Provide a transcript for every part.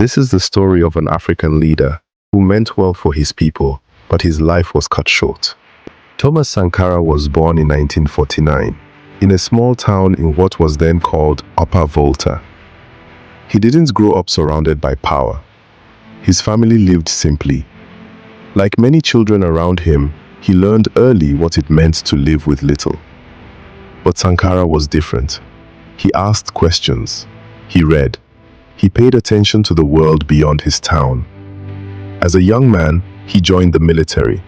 This is the story of an African leader who meant well for his people, but his life was cut short. Thomas Sankara was born in 1949 in a small town in what was then called Upper Volta. He didn't grow up surrounded by power. His family lived simply. Like many children around him, he learned early what it meant to live with little. But Sankara was different. He asked questions. He read. He paid attention to the world beyond his town. As a young man, he joined the military,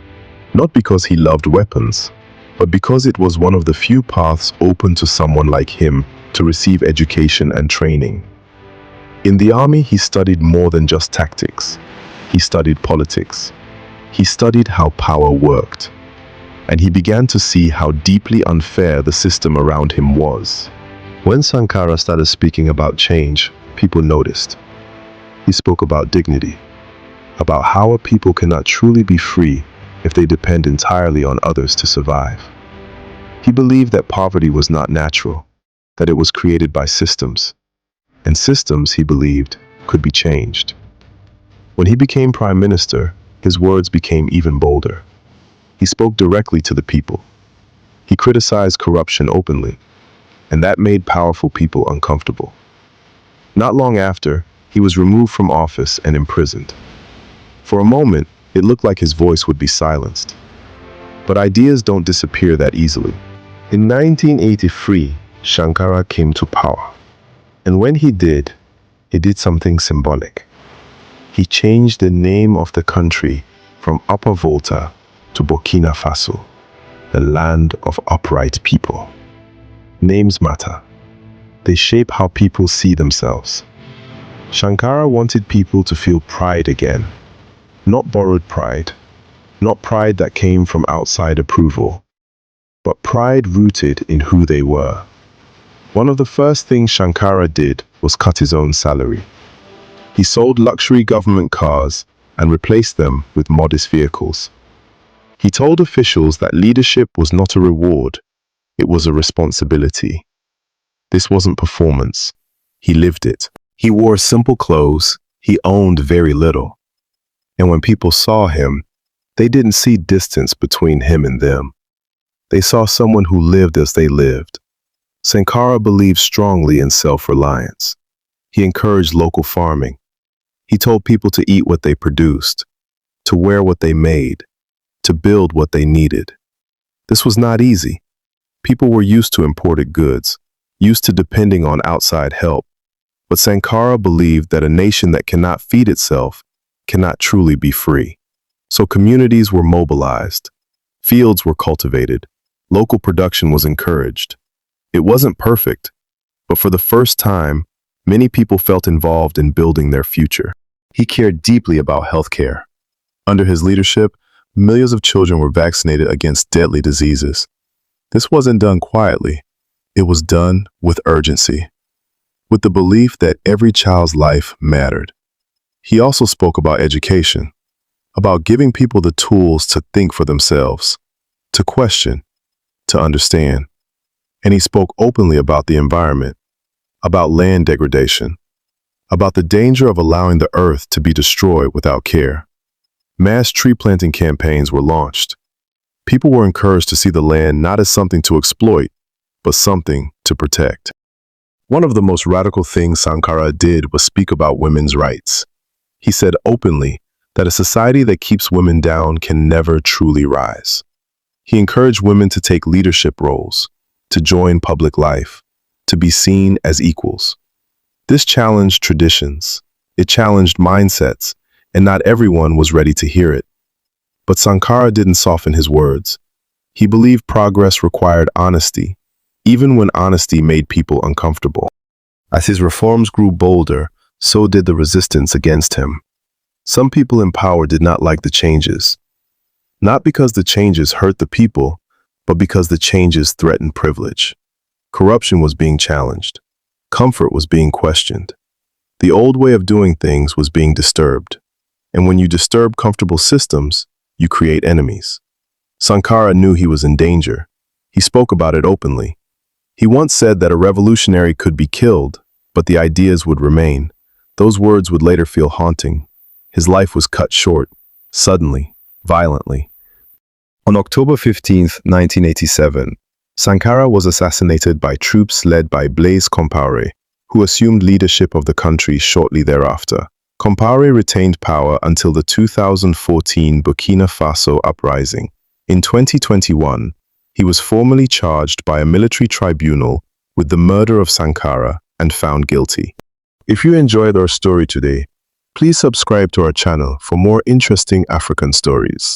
not because he loved weapons, but because it was one of the few paths open to someone like him to receive education and training. In the army, he studied more than just tactics. He studied politics. He studied how power worked. And he began to see how deeply unfair the system around him was. When Sankara started speaking about change, people noticed. He spoke about dignity, about how a people cannot truly be free if they depend entirely on others to survive. He believed that poverty was not natural, that it was created by systems, and systems, he believed, could be changed. When he became prime minister, his words became even bolder. He spoke directly to the people. He criticized corruption openly, and that made powerful people uncomfortable. Not long after, he was removed from office and imprisoned. For a moment, it looked like his voice would be silenced. But ideas don't disappear that easily. In 1983, Sankara came to power. And when he did something symbolic. He changed the name of the country from Upper Volta to Burkina Faso, the land of upright people. Names matter. They shape how people see themselves. Sankara wanted people to feel pride again. Not borrowed pride. Not pride that came from outside approval. But pride rooted in who they were. One of the first things Sankara did was cut his own salary. He sold luxury government cars and replaced them with modest vehicles. He told officials that leadership was not a reward, it was a responsibility. This wasn't performance. He lived it. He wore simple clothes. He owned very little. And when people saw him, they didn't see distance between him and them. They saw someone who lived as they lived. Sankara believed strongly in self-reliance. He encouraged local farming. He told people to eat what they produced, to wear what they made, to build what they needed. This was not easy. People were used to imported goods, used to depending on outside help. But Sankara believed that a nation that cannot feed itself cannot truly be free. So communities were mobilized. Fields were cultivated. Local production was encouraged. It wasn't perfect, but for the first time, many people felt involved in building their future. He cared deeply about healthcare. Under his leadership, millions of children were vaccinated against deadly diseases. This wasn't done quietly. It was done with urgency, with the belief that every child's life mattered. He also spoke about education, about giving people the tools to think for themselves, to question, to understand. And he spoke openly about the environment, about land degradation, about the danger of allowing the earth to be destroyed without care. Mass tree planting campaigns were launched. People were encouraged to see the land not as something to exploit, but something to protect. One of the most radical things Sankara did was speak about women's rights. He said openly that a society that keeps women down can never truly rise. He encouraged women to take leadership roles, to join public life, to be seen as equals. This challenged traditions, it challenged mindsets, and not everyone was ready to hear it. But Sankara didn't soften his words. He believed progress required honesty, even when honesty made people uncomfortable. As his reforms grew bolder, so did the resistance against him. Some people in power did not like the changes, not because the changes hurt the people, but because the changes threatened privilege. Corruption was being challenged. Comfort was being questioned. The old way of doing things was being disturbed. And when you disturb comfortable systems, you create enemies. Sankara knew he was in danger. He spoke about it openly. He once said that a revolutionary could be killed, but the ideas would remain. Those words would later feel haunting. His life was cut short, suddenly, violently. On October 15, 1987, Sankara was assassinated by troops led by Blaise Compaoré, who assumed leadership of the country shortly thereafter. Compaoré retained power until the 2014 Burkina Faso uprising. In 2021, he was formally charged by a military tribunal with the murder of Sankara and found guilty. If you enjoyed our story today, please subscribe to our channel for more interesting African stories.